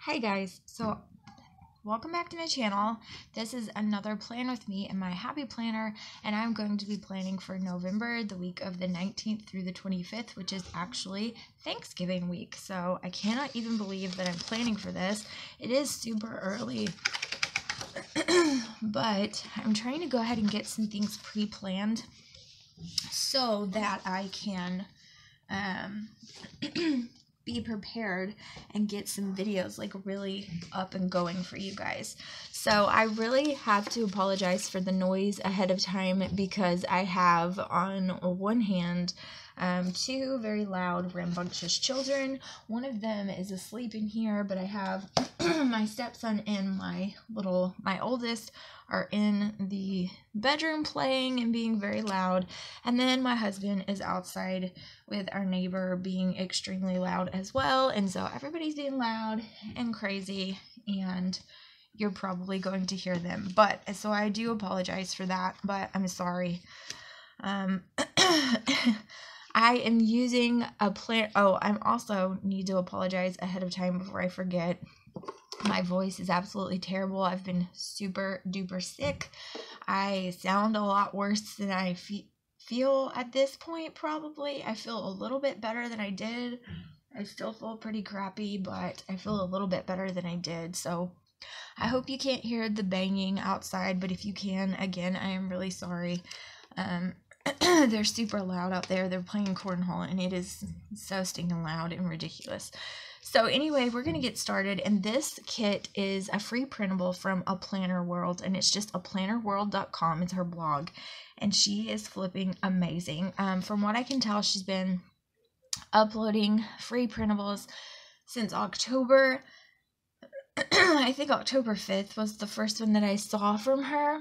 Hi guys, so welcome back to my channel. This is another plan with me and my happy planner, and I'm going to be planning for November, the week of the 19th through the 25th, which is actually Thanksgiving week. So I cannot even believe that I'm planning for this. It is super early, but I'm trying to go ahead and get some things pre-planned so that I can be prepared and get some videos like really up and going for you guys. So I really have to apologize for the noise ahead of time because I have on one hand two very loud rambunctious children. One of them is asleep in here, but I have my stepson and my oldest are in the bedroom playing and being very loud, and then my husband is outside with our neighbor being extremely loud as well, and so everybody's being loud and crazy, and you're probably going to hear them. But so I do apologize for that, but I'm sorry. I am using a plan. Oh, I'm also need to apologize ahead of time before I forget. My voice is absolutely terrible. I've been super duper sick. I sound a lot worse than I feel at this point, probably. I feel a little bit better than I did. I still feel pretty crappy, but I feel a little bit better than I did. So I hope you can't hear the banging outside, but if you can, again, I am really sorry. They're super loud out there. They're playing cornhole, and it is so stinking loud and ridiculous. So anyway, we're going to get started, and this kit is a free printable from A Planner World, and it's just aplannerworld.com. It's her blog, and she is flipping amazing. From what I can tell, she's been uploading free printables since October. I think October 5th was the first one that I saw from her.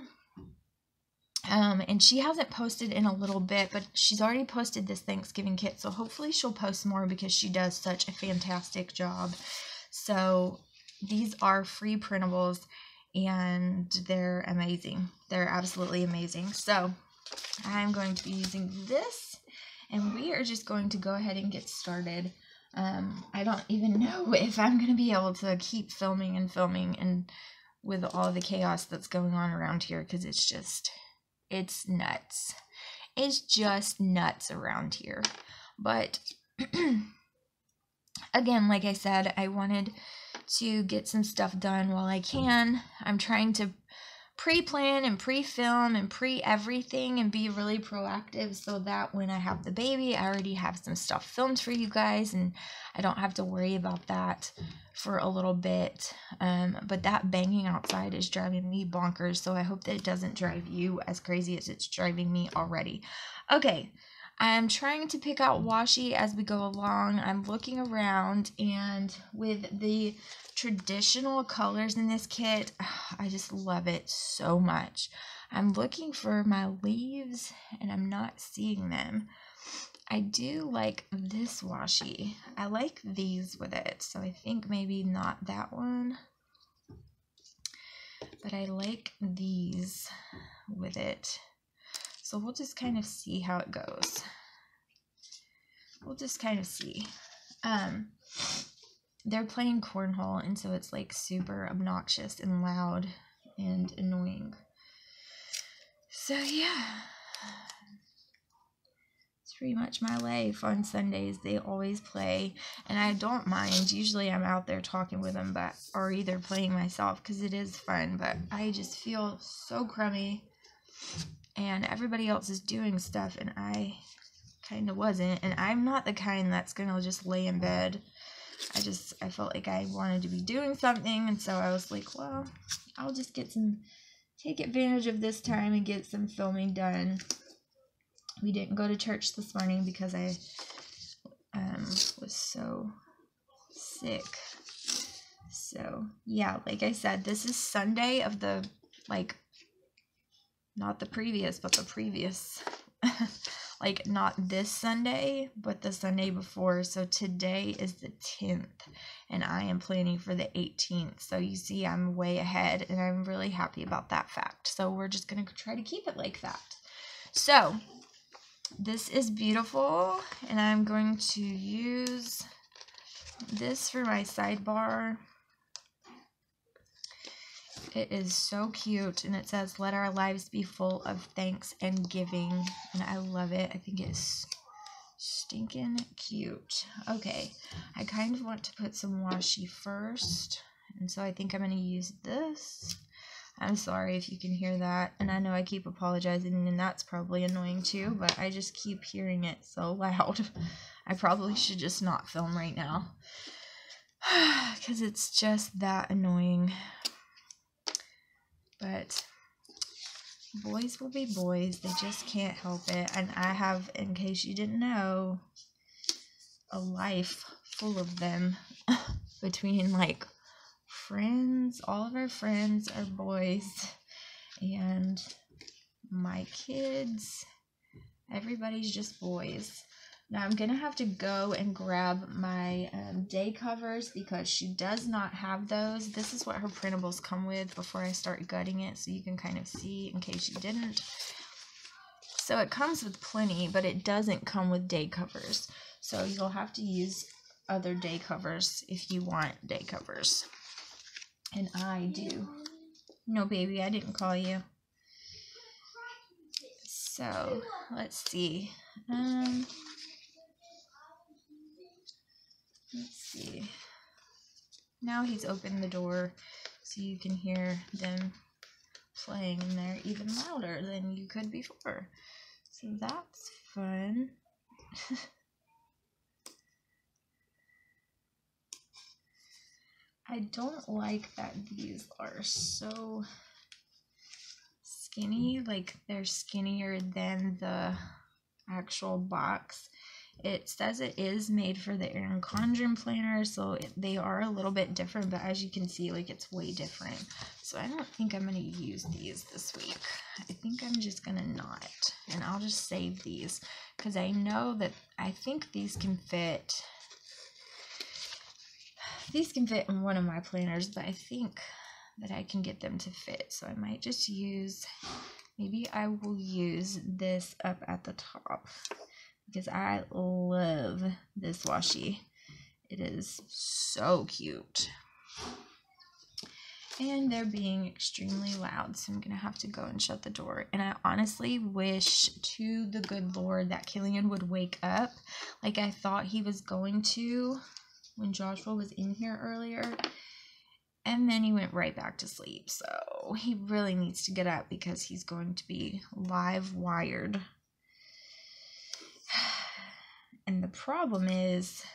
And she hasn't posted in a little bit, but she's already posted this Thanksgiving kit, so hopefully she'll post more because she does such a fantastic job. So these are free printables, and they're amazing. They're absolutely amazing. So I'm going to be using this, and we are just going to go ahead and get started. I don't even know if I'm going to be able to keep filming and with all the chaos that's going on around here, because it's nuts. It's just nuts around here. But again, like I said, I wanted to get some stuff done while I can. I'm trying to pre-plan and pre-film and pre-everything and be really proactive so that when I have the baby, I already have some stuff filmed for you guys and I don't have to worry about that for a little bit. But that banging outside is driving me bonkers, so I hope that it doesn't drive you as crazy as it's driving me already. Okay, I'm trying to pick out washi as we go along. I'm looking around, and with the traditional colors in this kit, I just love it so much. I'm looking for my leaves and I'm not seeing them. I do like this washi. I like these with it, so I think maybe not that one, but I like these with it. So we'll just kind of see how it goes. We'll just kind of see. They're playing cornhole, and so it's like super obnoxious and loud and annoying. So yeah, it's pretty much my life. On Sundays they always play, and I don't mind. Usually I'm out there talking with them, or either playing myself because it is fun, but I just feel so crummy and everybody else is doing stuff and I kind of wasn't, and I'm not the kind that's gonna just lay in bed. I felt like I wanted to be doing something, and so I was like, well, I'll just take advantage of this time and get some filming done. We didn't go to church this morning because I was so sick. So yeah, like I said, this is Sunday of the, like, not the previous, but the previous. Like, not this Sunday, but the Sunday before. So today is the 10th, and I am planning for the 18th. So you see, I'm way ahead, and I'm really happy about that fact. So we're just going to try to keep it like that. So this is beautiful, and I'm going to use this for my sidebar. It is so cute, and it says, "Let our lives be full of thanks and giving," and I love it. I think it's stinking cute. Okay, I kind of want to put some washi first, and so I think I'm going to use this. I'm sorry if you can hear that, and I know I keep apologizing, and that's probably annoying too, but I just keep hearing it so loud. I probably should just not film right now, because it's just that annoying. But boys will be boys, they just can't help it. And I have, in case you didn't know, a life full of them. Between like friends, all of our friends are boys, and my kids, everybody's just boys. Now I'm gonna have to go and grab my day covers because she does not have those. This is what her printables come with before I start gutting it, so you can kind of see in case you didn't. So it comes with plenty, but it doesn't come with day covers. So you'll have to use other day covers if you want day covers. And I do. No, baby, I didn't call you. So let's see. Let's see. Now he's opened the door so you can hear them playing in there even louder than you could before. So that's fun. I don't like that these are so skinny, like they're skinnier than the actual box. It says it is made for the Erin Condren planner, so they are a little bit different, but as you can see, like, it's way different. So I don't think I'm going to use these this week. I think I'm just going to not, and I'll just save these, because I know that I think these can fit. These can fit in one of my planners, but I think that I can get them to fit, so I might just use, maybe I will use this up at the top, because I love this washi. It is so cute. And they're being extremely loud, so I'm going to have to go and shut the door. And I honestly wish to the good Lord that Killian would wake up like I thought he was going to when Joshua was in here earlier. And then he went right back to sleep. So he really needs to get up because he's going to be live wired. And the problem is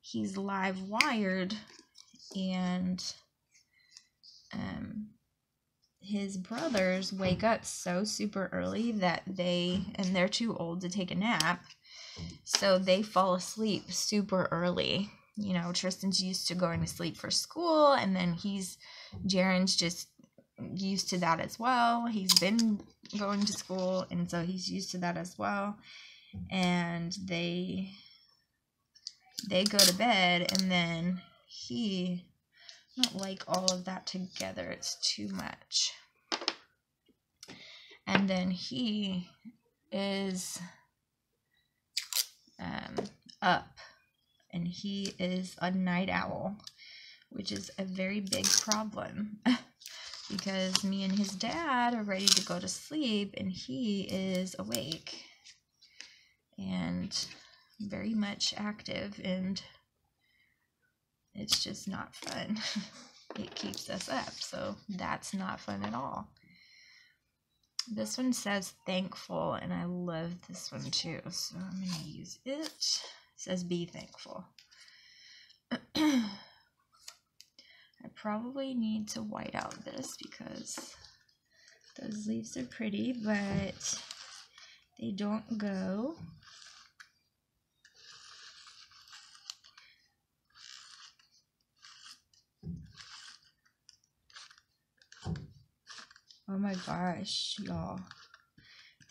he's live wired, and his brothers wake up so super early that they're too old to take a nap, so they fall asleep super early. You know, Tristan's used to going to sleep for school, and then Jaren's just used to that as well. He's been going to school, and so he's used to that as well. And they go to bed, and then he don't like all of that together. It's too much. And then he is up, and he is a night owl, which is a very big problem because me and his dad are ready to go to sleep, and he is awake and very much active, and it's just not fun. It keeps us up, so that's not fun at all. This one says thankful, and I love this one too, so I'm going to use it. It says be thankful. I probably need to white out this because those leaves are pretty, but they don't go. Oh my gosh, y'all.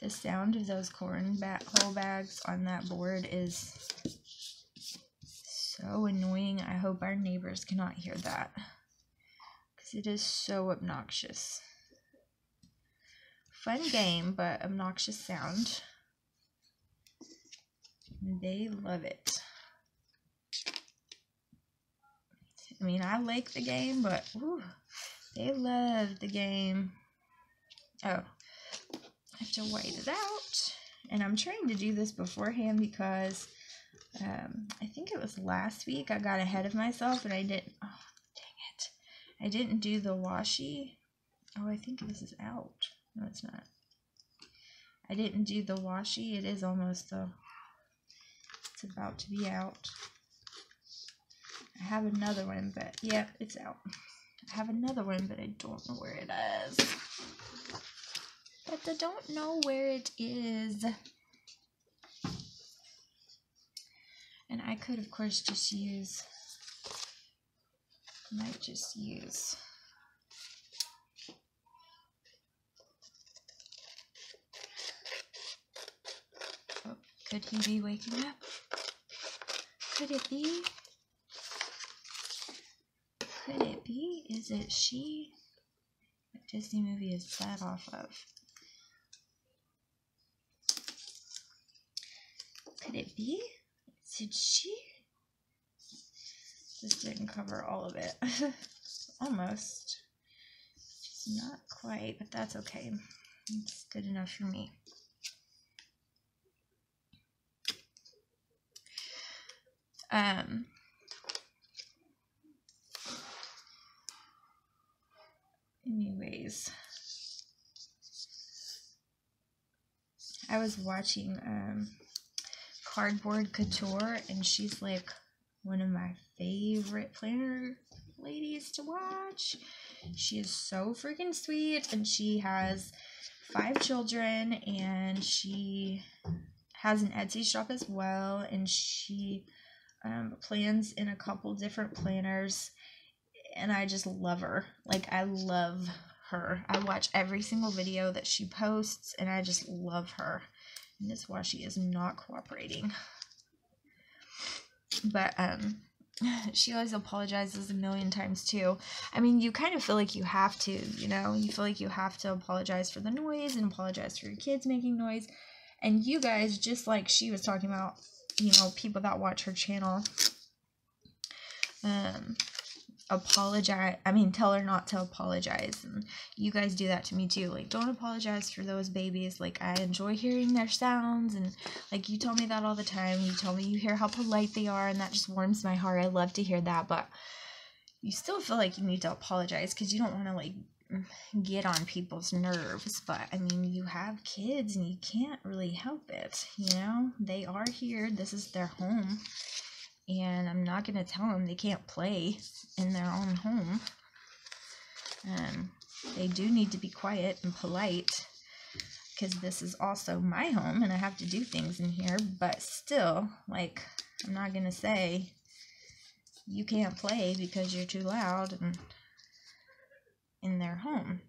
The sound of those corn hull bags on that board is so annoying. I hope our neighbors cannot hear that, because it is so obnoxious. Fun game, but obnoxious sound. They love it. I mean, I like the game, but whew, They love the game. Oh, I have to white it out. And I'm trying to do this beforehand because I think it was last week I got ahead of myself and I didn't, oh, dang it. I didn't do the washi. Oh, I think this is out. No, it's not. I didn't do the washi. It is almost though. It's about to be out. I have another one, but yep, it's out. I have another one, but I don't know where it is. But I don't know where it is. And I could, of course, just use, might just use, oh, could he be waking up? Could it be? Could it be? Is it she? What Disney movie is that off of? Could it be? Is it she? This didn't cover all of it. Almost. Just not quite, but that's okay. It's good enough for me. Anyways, I was watching Cardboard Couture, and she's like one of my favorite planner ladies to watch. She is so freaking sweet, and she has 5 children, and she has an Etsy shop as well, and she plans in a couple different planners, and I just love her. Like, I love her. I watch every single video that she posts, and I just love her. And this washi is not cooperating. But she always apologizes a million times too. I mean, you kind of feel like you have to, you know? You feel like you have to apologize for the noise and apologize for your kids making noise. And you guys, just like she was talking about, you know, people that watch her channel, apologize. I mean, tell her not to apologize. And you guys do that to me too. Like, don't apologize for those babies. Like, I enjoy hearing their sounds, and like, you tell me that all the time. You tell me you hear how polite they are, and that just warms my heart. I love to hear that, but you still feel like you need to apologize because you don't want to like get on people's nerves. But I mean, you have kids and you can't really help it, you know? They are here. This is their home. And I'm not going to tell them they can't play in their own home. They do need to be quiet and polite, because this is also my home and I have to do things in here. But still, like, I'm not going to say you can't play because you're too loud and in their home.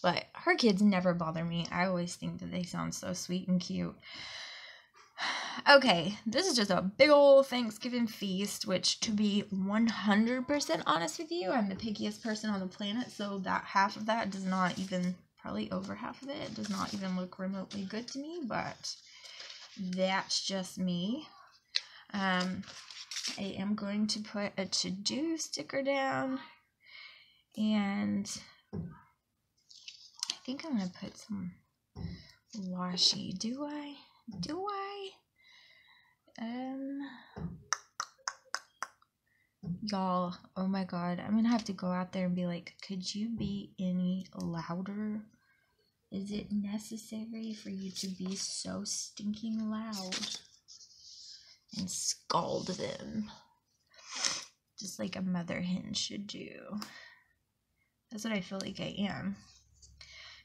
But her kids never bother me. I always think that they sound so sweet and cute. Okay, this is just a big old Thanksgiving feast, which, to be 100% honest with you, I'm the pickiest person on the planet, so that half of that does not even, probably over half of it, does not even look remotely good to me, but that's just me. I am going to put a to-do sticker down, and I think I'm going to put some washi. Do I? Y'all, oh my god, I'm gonna have to go out there and be like, could you be any louder? Is it necessary for you to be so stinking loud? And scald them. Just like a mother hen should do. That's what I feel like I am.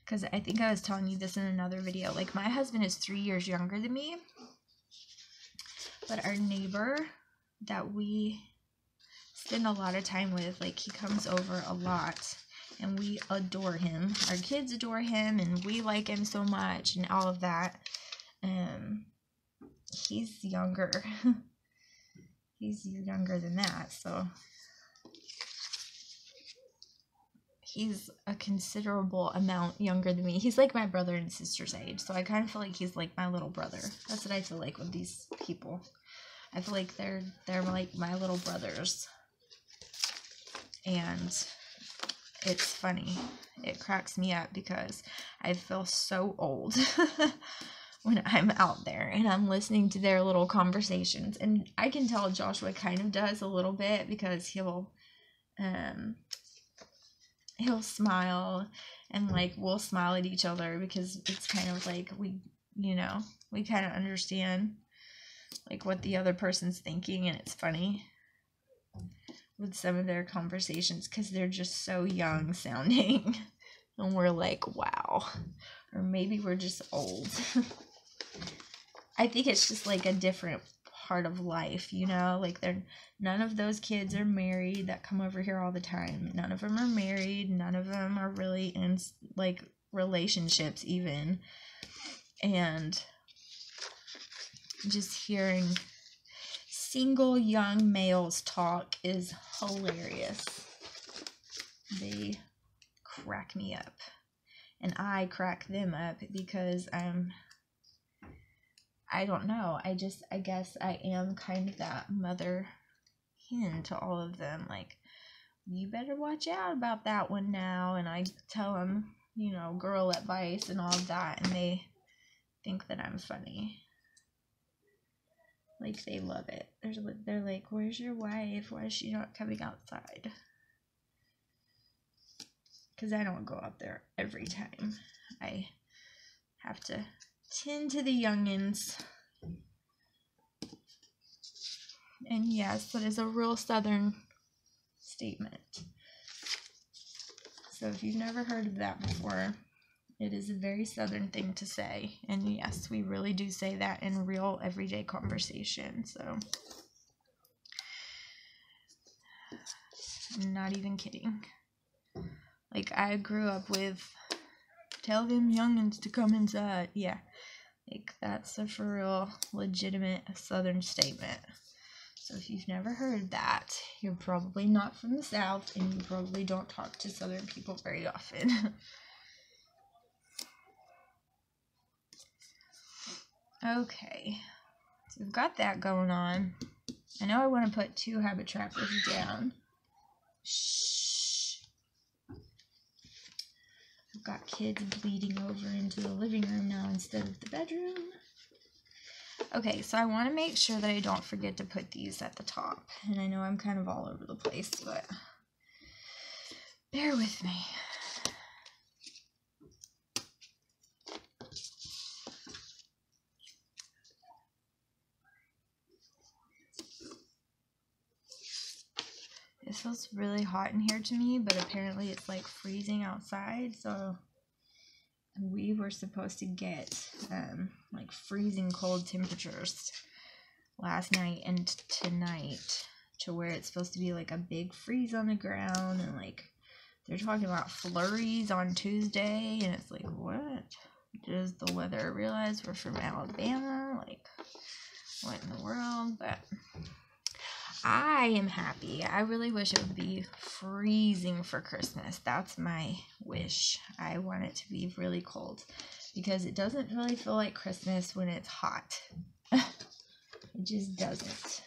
Because I think I was telling you this in another video. Like, my husband is 3 years younger than me. But our neighbor that we spend a lot of time with, like, he comes over a lot. And we adore him. Our kids adore him. And we like him so much. And all of that. He's younger. He's younger than that. So he's a considerable amount younger than me. He's like my brother and sister's age. So I kind of feel like he's like my little brother. That's what I feel like with these people. I feel like they're like my little brothers. and it's funny. It cracks me up because I feel so old when I'm out there and I'm listening to their little conversations. And I can tell Joshua kind of does a little bit because he'll smile, and like we'll smile at each other because it's kind of like we kind of understand like what the other person's thinking, and it's funny with some of their conversations because they're just so young sounding and we're like, wow, or maybe we're just old. I think it's just like a different part of life, like none of those kids are married that come over here all the time. None of them are married. None of them are really in like relationships even. And just hearing single young males talk is hilarious. They crack me up, and I crack them up because I don't know, I guess I am kind of that mother hen to all of them, like, you better watch out about that one now, and I tell them, girl advice and all of that, and they think that I'm funny. Like, they love it. They're like, where's your wife? Why is she not coming outside? Because I don't go out there every time. I have to tend to the youngins. And yes, that is a real Southern statement. So if you've never heard of that before, it is a very Southern thing to say. And yes, we really do say that in real everyday conversation. So I'm not even kidding. Like, I grew up with, tell them youngins to come inside. Yeah, like, that's a for real, legitimate Southern statement. So if you've never heard that, you're probably not from the South, and you probably don't talk to Southern people very often. Okay, so we've got that going on. I know I want to put 2 habit trackers down. Shh. I've got kids bleeding over into the living room now instead of the bedroom. Okay, so I want to make sure that I don't forget to put these at the top. And I know I'm kind of all over the place, but bear with me. It feels really hot in here to me, but apparently it's like freezing outside, so we were supposed to get like freezing cold temperatures last night and tonight, to where it's supposed to be like a big freeze on the ground, and like they're talking about flurries on Tuesday, and it's like, what? Does the weather realize we're from Alabama? Like, what in the world? But I am happy. I really wish it would be freezing for Christmas. That's my wish. I want it to be really cold, because it doesn't really feel like Christmas when it's hot. It just doesn't.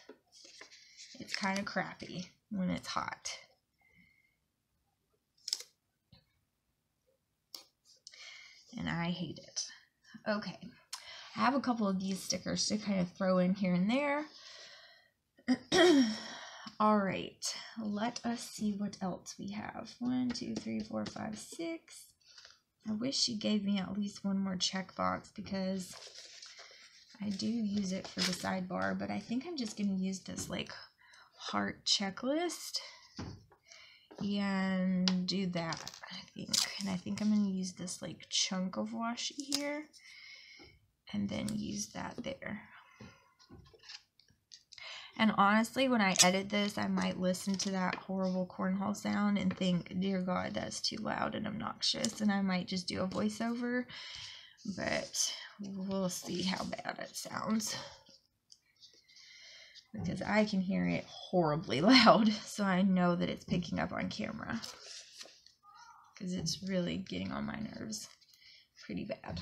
It's kind of crappy when it's hot. And I hate it. Okay. I have a couple of these stickers to kind of throw in here and there. Alright, let us see what else we have. 1, 2, 3, 4, 5, 6. I wish she gave me at least one more checkbox, because I do use it for the sidebar, but I think I'm just going to use this like heart checklist and do that, I think. And I think I'm going to use this like chunk of washi here and then use that there. And honestly, when I edit this, I might listen to that horrible cornhole sound and think, dear God, that's too loud and obnoxious. And I might just do a voiceover, but we'll see how bad it sounds. Because I can hear it horribly loud, so I know that it's picking up on camera. Because it's really getting on my nerves pretty bad.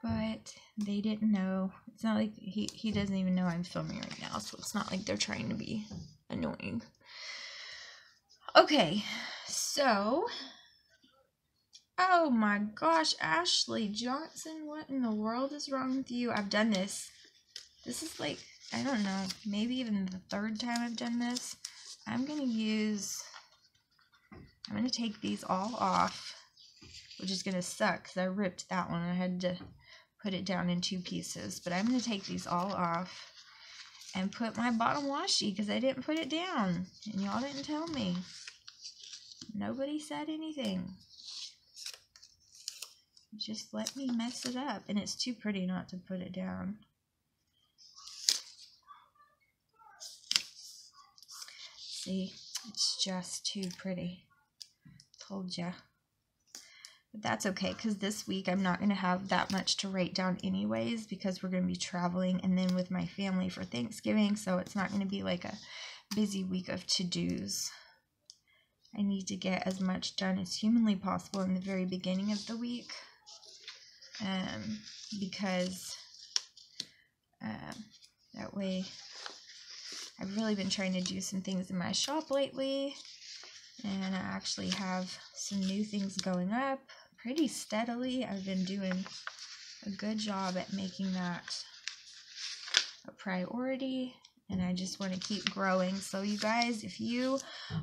but they didn't know. It's not like he doesn't even know I'm filming right now, so it's not like they're trying to be annoying. Okay, so, oh my gosh, Ashley Johnson, what in the world is wrong with you? I've done this. This is like, I don't know, maybe even the third time I've done this. I'm going to take these all off, which is going to suck because I ripped that one. I had to put it down in 2 pieces, but I'm going to take these all off and put my bottom washi because I didn't put it down, and y'all didn't tell me. Nobody said anything. Just let me mess it up, and it's too pretty not to put it down. See, it's just too pretty. Told ya. But that's okay, because this week I'm not going to have that much to write down anyways, because we're going to be traveling and then with my family for Thanksgiving, so it's not going to be like a busy week of to-dos. I need to get as much done as humanly possible in the very beginning of the week, because that way I've really been trying to do some things in my shop lately, and I actually have some new things going up pretty steadily. I've been doing a good job at making that a priority, and I just want to keep growing. So you guys, if you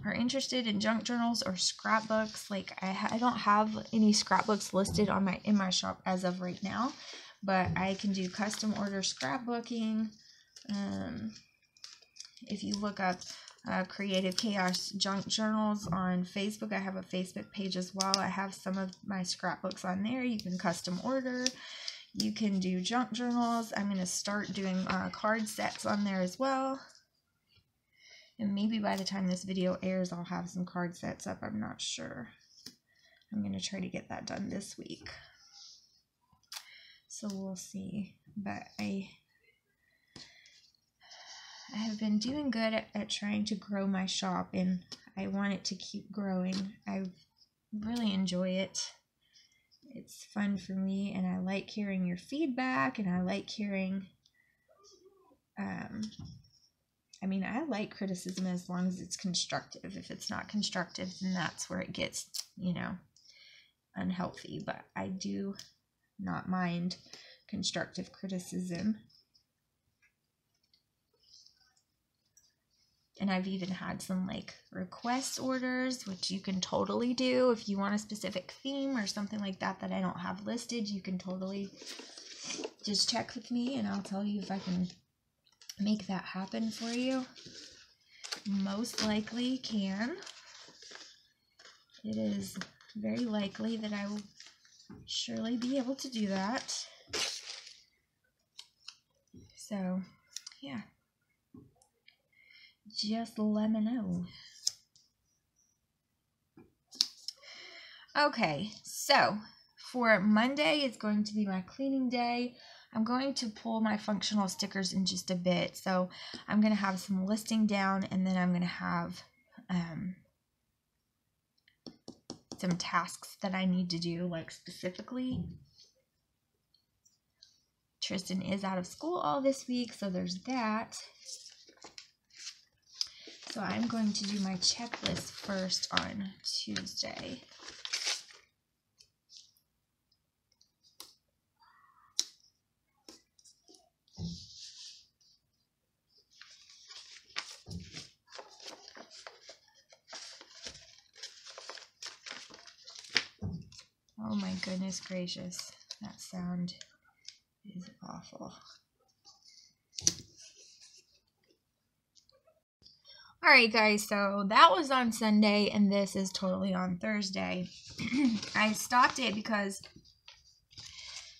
are interested in junk journals or scrapbooks, like I don't have any scrapbooks listed on in my shop as of right now, but I can do custom order scrapbooking. If you look up Creative Chaos Junk Journals on Facebook, I have a Facebook page as well. I have some of my scrapbooks on there. You can custom order. You can do junk journals. I'm going to start doing card sets on there as well. And maybe by the time this video airs, I'll have some card sets up. I'm not sure. I'm going to try to get that done this week. So we'll see. But I have been doing good at trying to grow my shop, and I want it to keep growing. I really enjoy it. It's fun for me, and I like hearing your feedback, and I like hearing, I like criticism as long as it's constructive. If it's not constructive, then that's where it gets, unhealthy. But I do not mind constructive criticism. And I've even had some request orders, which you can totally do. If you want a specific theme or something like that that I don't have listed, you can totally just check with me and I'll tell you if I can make that happen for you. Most likely can. It is very likely that I will surely be able to do that. So, yeah. Just let me know. Okay, so for Monday, it's going to be my cleaning day. I'm going to pull my functional stickers in just a bit. So I'm going to have some listing down, and then I'm going to have some tasks that I need to do, specifically. Tristan is out of school all this week, so there's that. So I'm going to do my checklist first on Tuesday. Oh my goodness gracious, that sound is awful. Alright guys, so that was on Sunday and this is totally on Thursday. I stopped it because,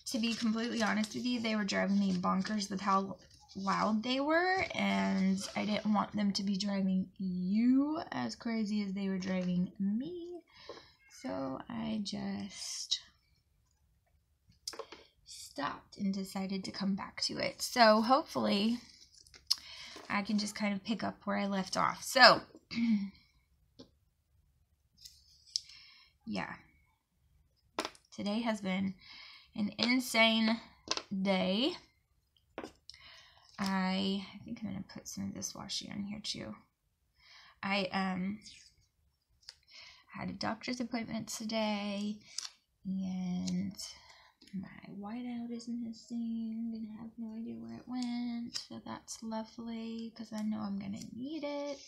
to be completely honest with you, they were driving me bonkers with how loud they were, and I didn't want them to be driving you as crazy as they were driving me. So I just stopped and decided to come back to it. So hopefully I can just kind of pick up where I left off. So, yeah. Today has been an insane day. I think I'm going to put some of this washi on here too. I had a doctor's appointment today, and my whiteout is missing, and I have no idea where it went, so that's lovely, because I know I'm going to need it.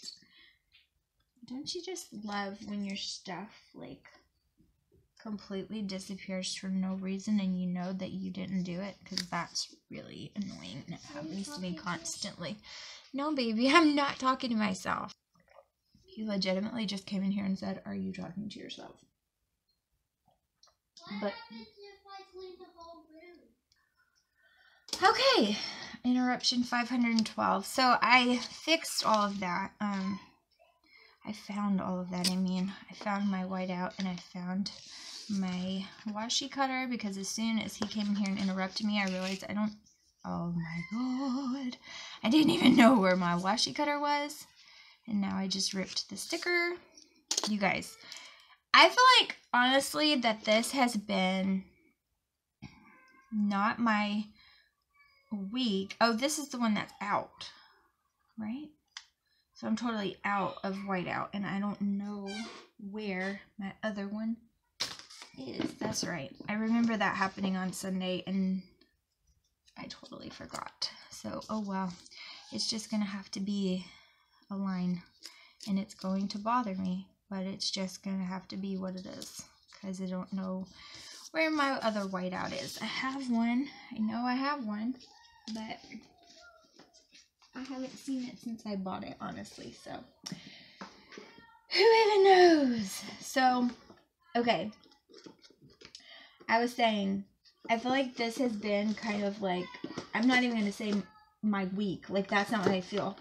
Don't you just love when your stuff, like, completely disappears for no reason and you know that you didn't do it? Because that's really annoying and it happens to me constantly. No, baby, I'm not talking to myself. He legitimately just came in here and said, "Are you talking to yourself?" But okay, interruption 512. So I fixed all of that. I found all of that. I found my whiteout and I found my washi cutter, because as soon as he came in here and interrupted me, I realized oh my god, I didn't even know where my washi cutter was, and now I just ripped the sticker. You guys, I feel like, honestly, that this has been not my week. Oh, this is the one that's out, right? So I'm totally out of whiteout, and I don't know where my other one is. That's right. I remember that happening on Sunday, and I totally forgot. So, oh well. It's just going to have to be a line, and it's going to bother me, but it's just going to have to be what it is, because I don't know where my other whiteout is. I have one. I know I have one, but I haven't seen it since I bought it, honestly, so who even knows? So, okay, I was saying, I feel like this has been kind of like, I'm not even going to say my week, like, that's not what I feel.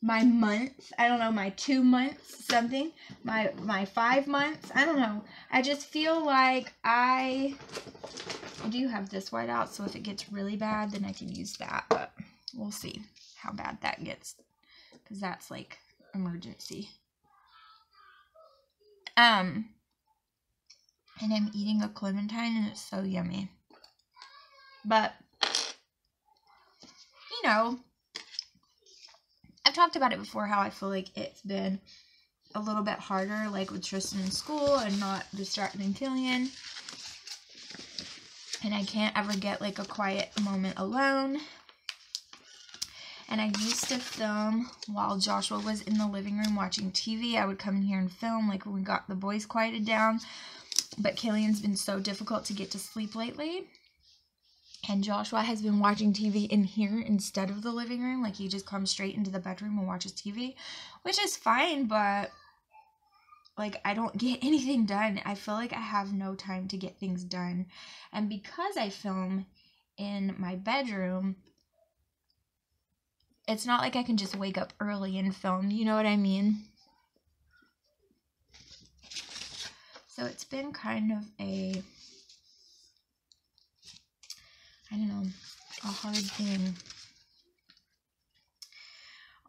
My month, I don't know, my 2 months, something, my 5 months, I don't know. I just feel like I do have this whiteout, so if it gets really bad, then I can use that, but we'll see how bad that gets, because that's like emergency. And I'm eating a clementine and it's so yummy. But, you know, I've talked about it before, how I feel like it's been a little bit harder, like with Tristan in school and not distracting Killian. And I can't ever get like a quiet moment alone. And I used to film while Joshua was in the living room watching TV. I would come in here and film, like, when we got the boys quieted down. But Killian's been so difficult to get to sleep lately. And Joshua has been watching TV in here instead of the living room. Like, he just comes straight into the bedroom and watches TV, which is fine, but, like, I don't get anything done. I feel like I have no time to get things done. And because I film in my bedroom, it's not like I can just wake up early and film, you know what I mean? So it's been kind of a, I don't know, a hard thing.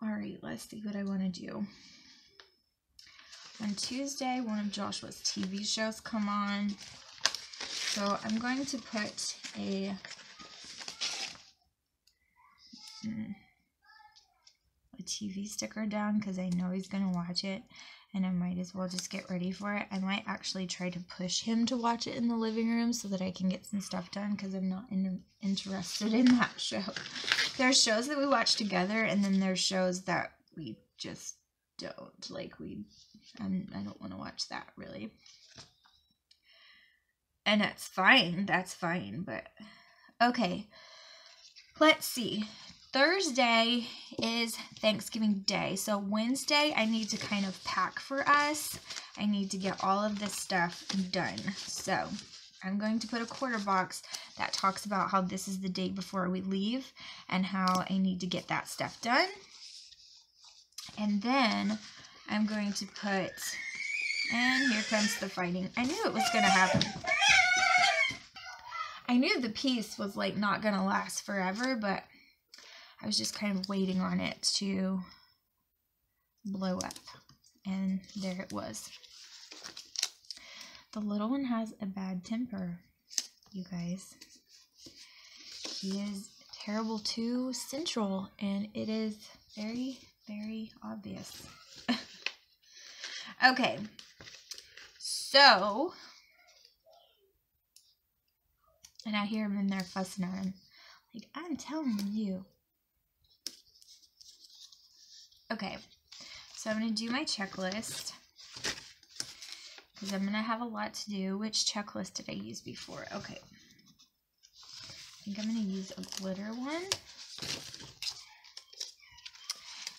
Alright, let's see what I want to do. On Tuesday, one of Joshua's TV shows come on. So I'm going to put a TV sticker down, because I know he's going to watch it, and I might as well just get ready for it. I might actually try to push him to watch it in the living room so that I can get some stuff done, because I'm not interested in that show. There's shows that we watch together, and then there's shows that we just don't. Like, I don't want to watch that, really. And that's fine, but okay. Let's see. Thursday is Thanksgiving Day, so Wednesday I need to kind of pack for us. I need to get all of this stuff done. So I'm going to put a quarter box that talks about how this is the day before we leave and how I need to get that stuff done. And then I'm going to put, and here comes the fighting. I knew it was going to happen. I knew the piece was like not going to last forever, but I was just kind of waiting on it to blow up, and there it was. The little one has a bad temper, you guys. he is terrible to Central, and it is very, very obvious. Okay, so, and I hear him in there fussing at him. Like, I'm telling you. Okay, so I'm going to do my checklist, because I'm going to have a lot to do. Which checklist did I use before? Okay. I think I'm going to use a glitter one.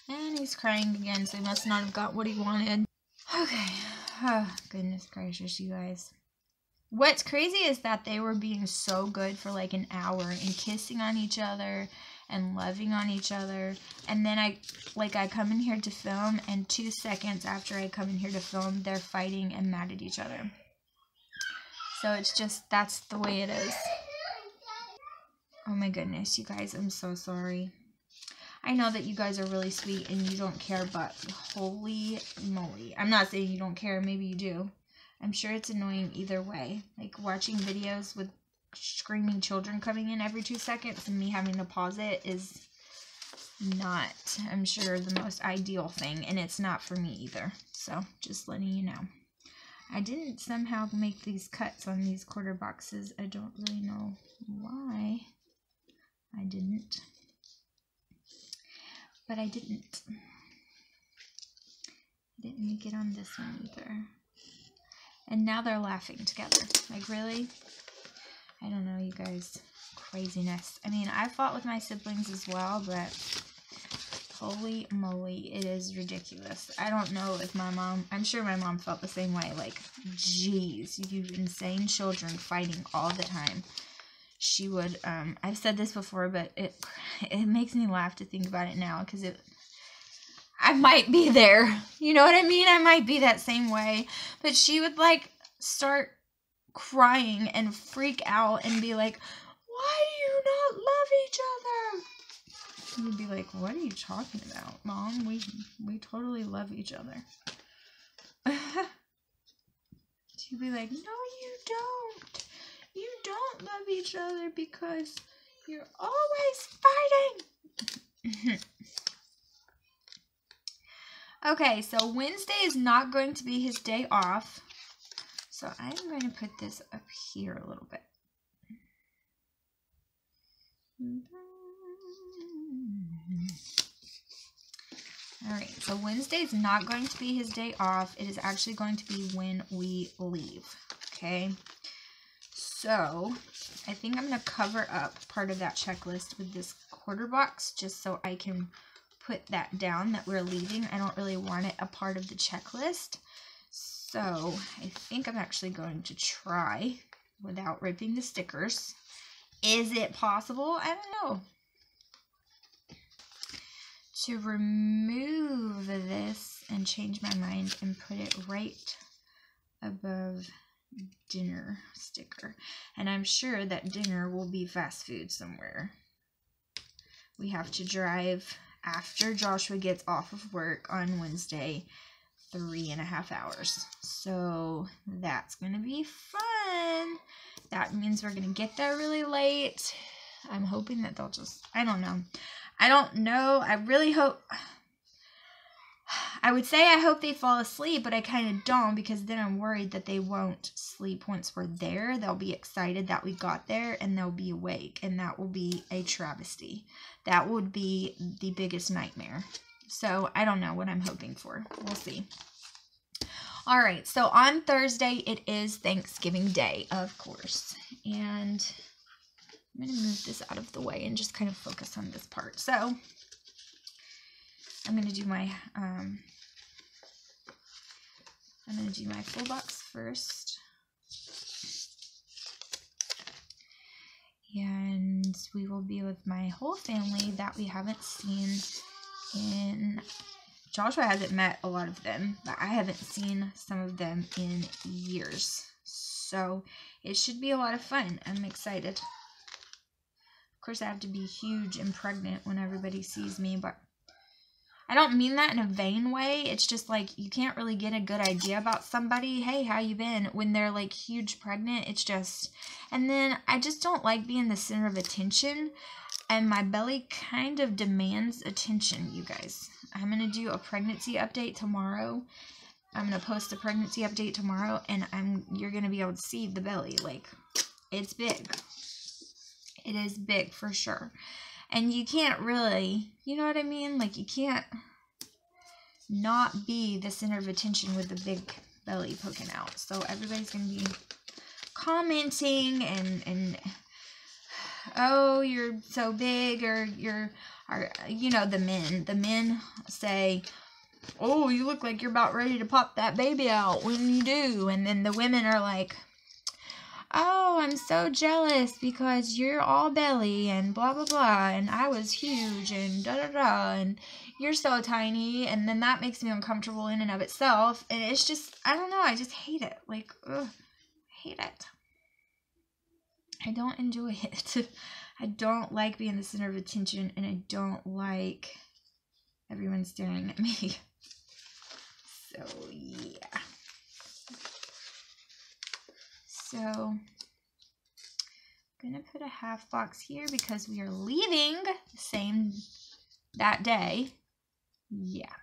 And he's crying again, so he must not have got what he wanted. Okay. Oh, goodness gracious, you guys. What's crazy is that they were being so good for like an hour and kissing on each other and loving on each other. And then I come in here to film, and 2 seconds after I come in here to film, they're fighting and mad at each other. So it's just, that's the way it is. Oh my goodness, you guys, I'm so sorry. I know that you guys are really sweet and you don't care, but holy moly. I'm not saying you don't care, maybe you do. I'm sure it's annoying either way. Like watching videos with screaming children coming in every 2 seconds and me having to pause it is not, I'm sure, the most ideal thing. And it's not for me either. So just letting you know. I didn't somehow make these cuts on these quarter boxes. I don't really know why I didn't. But I didn't. I didn't make it on this one either. And now they're laughing together. Like, really? I don't know, you guys. Craziness. I mean, I fought with my siblings as well, but holy moly, it is ridiculous. I don't know if my mom, I'm sure my mom felt the same way. Like, geez, you insane children fighting all the time. She would, I've said this before, but it makes me laugh to think about it now, because I might be there. You know what I mean? I might be that same way. But she would, like, start crying and freak out and be like, why do you not love each other? And you'd be like, what are you talking about, Mom? We totally love each other. She'd be like, no, you don't. You don't love each other because you're always fighting. Okay, so Wednesday is not going to be his day off. So I'm going to put this up here a little bit. Alright, so Wednesday is not going to be his day off. It is actually going to be when we leave. Okay? So, I think I'm going to cover up part of that checklist with this quarter box just so I can put that down that we're leaving. I don't really want it a part of the checklist. So, I think I'm actually going to try without ripping the stickers. Is it possible? I don't know. To remove this and change my mind and put it right above dinner sticker. And I'm sure that dinner will be fast food somewhere. We have to drive after Joshua gets off of work on Wednesday 3.5 hours. So that's going to be fun. That means we're going to get there really late. I'm hoping that they'll just, I don't know. I really hope, I would say I hope they fall asleep, but I kind of don't, because then I'm worried that they won't sleep once we're there. They'll be excited that we got there and they'll be awake, and that will be a travesty. That would be the biggest nightmare. So I don't know what I'm hoping for. We'll see. All right, so on Thursday, it is Thanksgiving Day, of course, and I'm going to move this out of the way and just kind of focus on this part. So I'm going to do my full box first. And we will be with my whole family that we haven't seen in, Joshua hasn't met a lot of them, but I haven't seen some of them in years. So it should be a lot of fun. I'm excited. Of course, I have to be huge and pregnant when everybody sees me, but I don't mean that in a vain way. It's just like you can't really get a good idea about somebody. Hey, how you been? When they're like huge pregnant, it's just, and then I just don't like being the center of attention. And my belly kind of demands attention, you guys. I'm going to do a pregnancy update tomorrow. I'm going to post a pregnancy update tomorrow, and you're going to be able to see the belly. Like, it's big. It is big for sure. And you can't really, you know what I mean? Like, you can't not be the center of attention with the big belly poking out. So everybody's going to be commenting and oh, you're so big, or you know, the men say, oh, you look like you're about ready to pop that baby out when you do. And then the women are like, oh, I'm so jealous because you're all belly and blah, blah, blah. And I was huge and da, da, da. And you're so tiny. And then that makes me uncomfortable in and of itself. And it's just, I don't know. I just hate it. Like, ugh, I hate it. I don't enjoy it. I don't like being the center of attention, and I don't like everyone staring at me. So, yeah. So, I'm going to put a half box here because we are leaving that day. Yeah.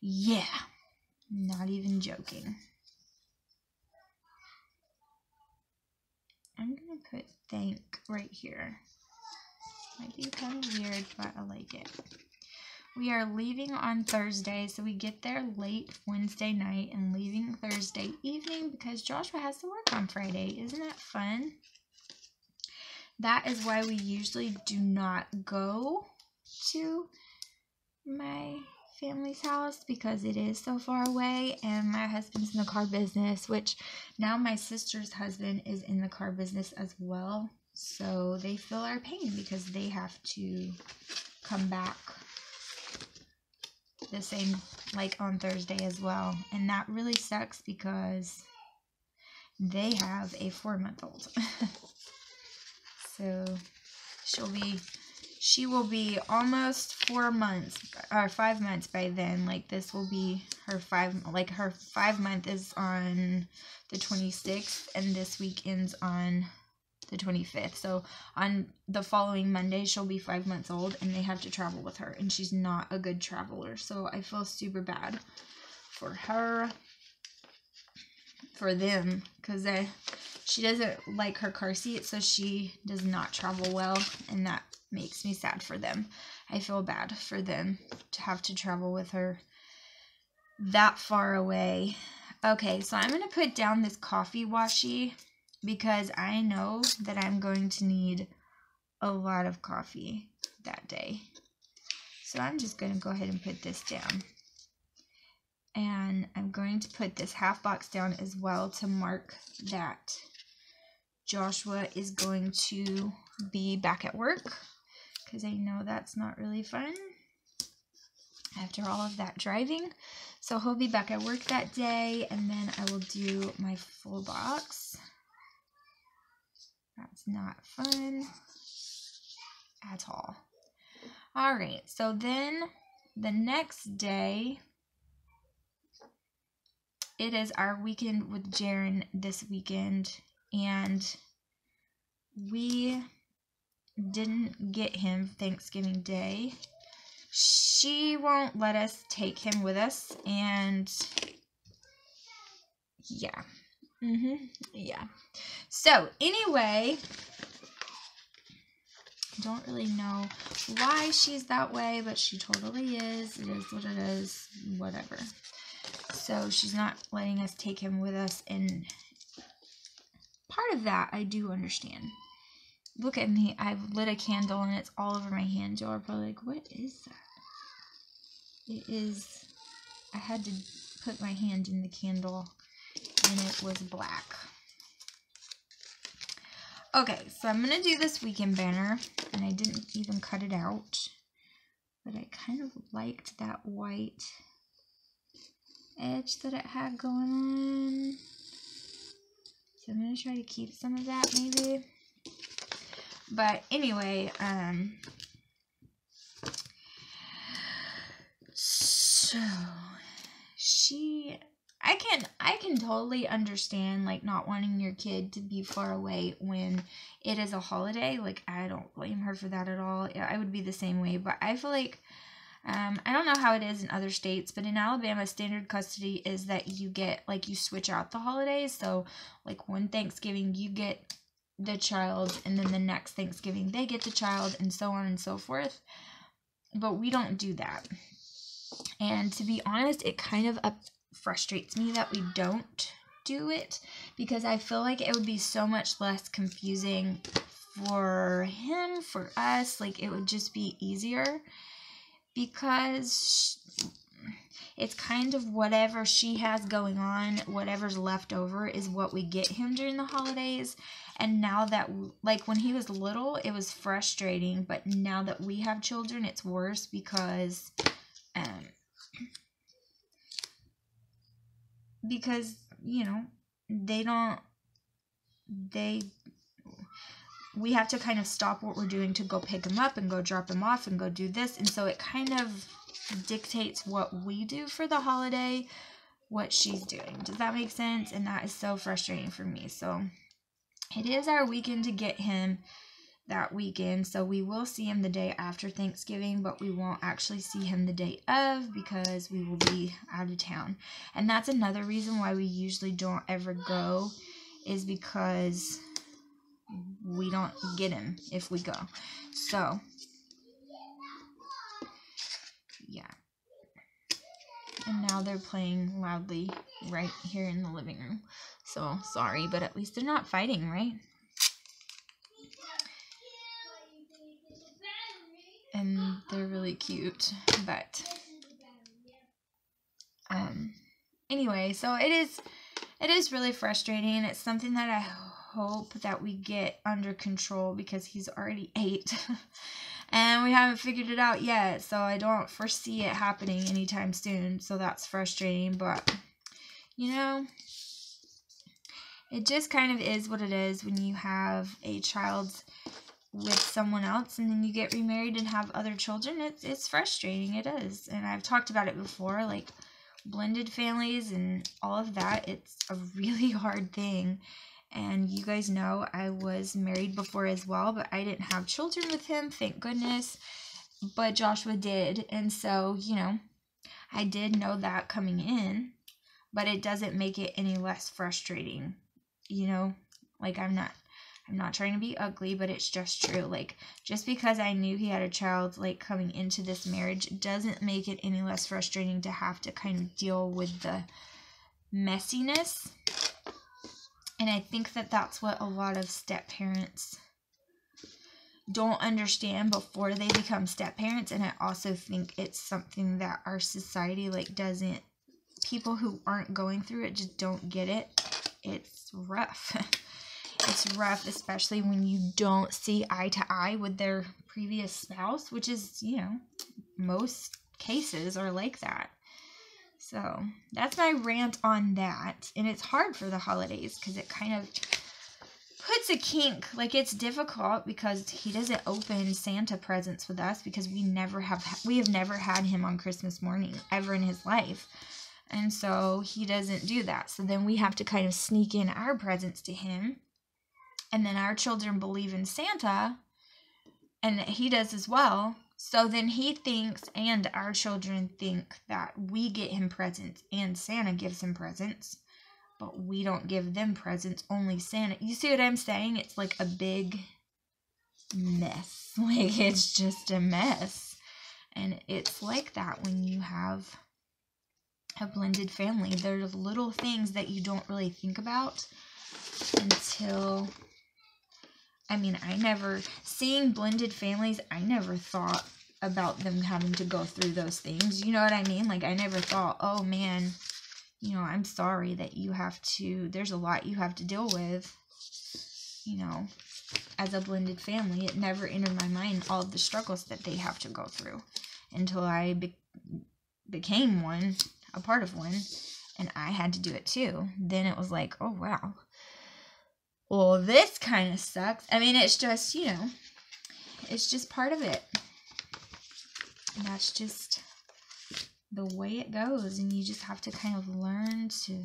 Yeah. Not even joking. I'm going to put thank right here. Might be kind of weird, but I like it. We are leaving on Thursday, so we get there late Wednesday night and leaving Thursday evening because Joshua has to work on Friday. Isn't that fun? That is why we usually do not go to my family's house, because it is so far away, and my husband's in the car business, which now my sister's husband is in the car business as well, so they feel our pain because they have to come back the same, like on Thursday as well, and that really sucks because they have a 4-month-old. So she will be almost 4 months, or 5 months by then. Like, this will be her 5 month is on the 26th, and this week ends on the 25th. So on the following Monday, she'll be 5 months old, and they have to travel with her, and she's not a good traveler. So I feel super bad for her, for them, because she doesn't like her car seat, so she does not travel well, and that makes me sad for them. I feel bad for them to have to travel with her that far away. Okay, so I'm going to put down this coffee washi because I know that I'm going to need a lot of coffee that day. So I'm just going to go ahead and put this down. And I'm going to put this half box down as well to mark that Joshua is going to be back at work, because I know that's not really fun after all of that driving. So he'll be back at work that day, and then I will do my full box. That's not fun at all. Alright, so then the next day, it is our weekend with Jaren this weekend, and we didn't get him Thanksgiving Day. She won't let us take him with us, and yeah. Yeah. So, anyway, don't really know why she's that way, but she totally is. It is what it is. Whatever. So, she's not letting us take him with us, and part of that I do understand. Look at me. I've lit a candle and it's all over my hand. Y'all are probably like, what is that? It is, I had to put my hand in the candle and it was black. Okay, so I'm going to do this weekend banner, and I didn't even cut it out, but I kind of liked that white edge that it had going on. So I'm going to try to keep some of that maybe. But anyway, So I can totally understand like not wanting your kid to be far away when it is a holiday. Like, I don't blame her for that at all. I would be the same way, but I feel like I don't know how it is in other states, but in Alabama, standard custody is that you get, like, you switch out the holidays. So, like, one Thanksgiving, you get the child, and then the next Thanksgiving, they get the child, and so on and so forth. But we don't do that. And to be honest, it kind of frustrates me that we don't do it, because I feel like it would be so much less confusing for him, for us. Like, it would just be easier, because it's kind of whatever she has going on, whatever's left over is what we get him during the holidays. And now that, like, when he was little, it was frustrating, but now that we have children, it's worse, because you know, we have to kind of stop what we're doing to go pick him up and go drop him off and go do this. And so it kind of dictates what we do for the holiday, what she's doing. Does that make sense? And that is so frustrating for me. So it is our weekend to get him that weekend. So we will see him the day after Thanksgiving, but we won't actually see him the day of, because we will be out of town. And that's another reason why we usually don't ever go, is because we don't get him if we go. So yeah. And now they're playing loudly right here in the living room. So sorry, but at least they're not fighting, right? And they're really cute. But anyway, so it is really frustrating. It's something that I hope that we get under control, because he's already 8 and we haven't figured it out yet. So I don't foresee it happening anytime soon. So that's frustrating, but you know, it just kind of is what it is when you have a child with someone else and then you get remarried and have other children. It's frustrating. It is. And I've talked about it before, like blended families and all of that. It's a really hard thing. And you guys know I was married before as well, but I didn't have children with him, thank goodness. But Joshua did. And so, you know, I did know that coming in, but it doesn't make it any less frustrating. You know, like, I'm not trying to be ugly, but it's just true. Like, just because I knew he had a child, like, coming into this marriage doesn't make it any less frustrating to have to kind of deal with the messiness. And I think that that's what a lot of step-parents don't understand before they become step-parents. And I also think it's something that our society, like, doesn't, people who aren't going through it just don't get it. It's rough. It's rough, especially when you don't see eye to eye with their previous spouse, which is, you know, most cases are like that. So that's my rant on that. And it's hard for the holidays because it kind of puts a kink. Like, it's difficult because he doesn't open Santa presents with us, because we have never had him on Christmas morning ever in his life. And so he doesn't do that. So then we have to kind of sneak in our presents to him. And then our children believe in Santa, and he does as well. So then he thinks, and our children think, that we get him presents and Santa gives him presents, but we don't give them presents, only Santa. You see what I'm saying? It's like a big mess. Like, it's just a mess. And it's like that when you have a blended family. There's little things that you don't really think about until... I mean, seeing blended families, I never thought about them having to go through those things. You know what I mean? Like, I never thought, oh man, you know, I'm sorry that there's a lot you have to deal with, you know, as a blended family. It never entered my mind all of the struggles that they have to go through until I became a part of one, and I had to do it too. Then it was like, oh wow. Well, this kind of sucks. I mean, it's just, you know, it's just part of it. And that's just the way it goes, and you just have to kind of learn to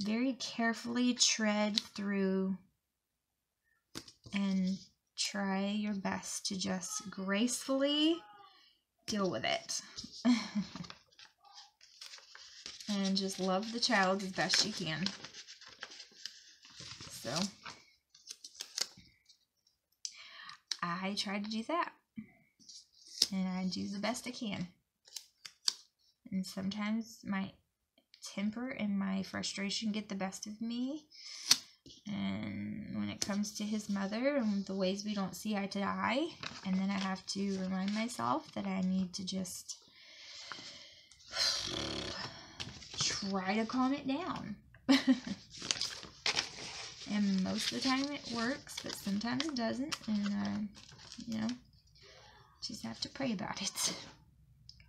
very carefully tread through and try your best to just gracefully deal with it. And just love the child as best you can. So I try to do that, and I do the best I can. And sometimes my temper and my frustration get the best of me, and when it comes to his mother and the ways we don't see eye to eye, and then I have to remind myself that I need to just try to calm it down. And most of the time it works, but sometimes it doesn't, and you know, just have to pray about it.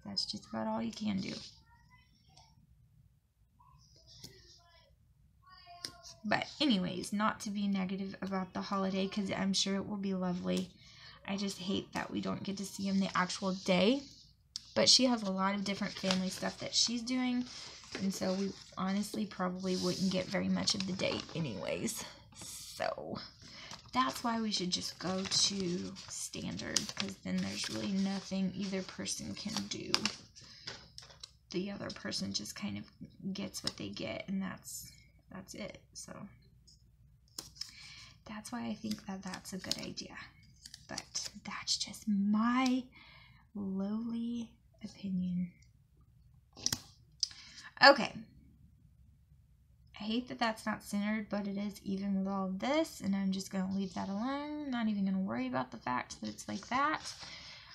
That's just about all you can do. But anyways, not to be negative about the holiday, because I'm sure it will be lovely. I just hate that we don't get to see him the actual day. But she has a lot of different family stuff that she's doing, and so we honestly probably wouldn't get very much of the day anyways. So that's why we should just go to standard, because then there's really nothing either person can do. The other person just kind of gets what they get, and that's it. So that's why I think that that's a good idea. But that's just my lowly opinion. Okay. I hate that that's not centered, but it is even with all of this, and I'm just going to leave that alone. Not even going to worry about the fact that it's like that.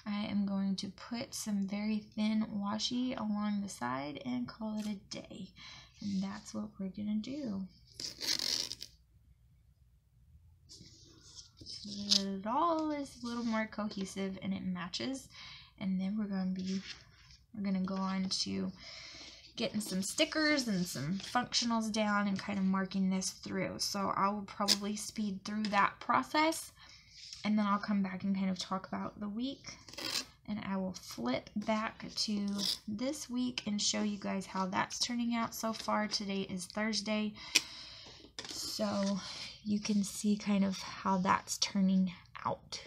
I am going to put some very thin washi along the side and call it a day. And that's what we're going to do. So that it all is a little more cohesive and it matches. And then we're going to go on to getting some stickers and some functionals down and kind of marking this through. So I will probably speed through that process, and then I'll come back and kind of talk about the week, and I will flip back to this week and show you guys how that's turning out so far. Today is Thursday, so you can see kind of how that's turning out.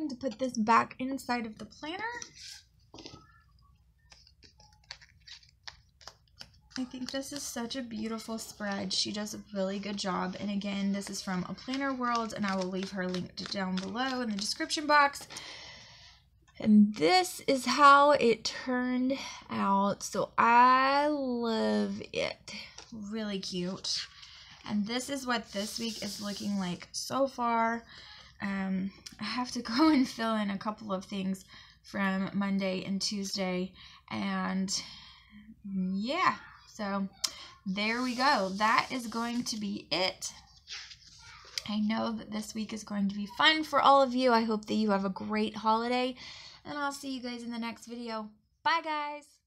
going to put this back inside of the planner. I think this is such a beautiful spread. She does a really good job. And again, this is from A Planner World, and I will leave her linked down below in the description box. And this is how it turned out. So I love it. Really cute. And this is what this week is looking like so far. I have to go and fill in a couple of things from Monday and Tuesday. And yeah. So there we go. That is going to be it. I know that this week is going to be fun for all of you. I hope that you have a great holiday, and I'll see you guys in the next video. Bye, guys.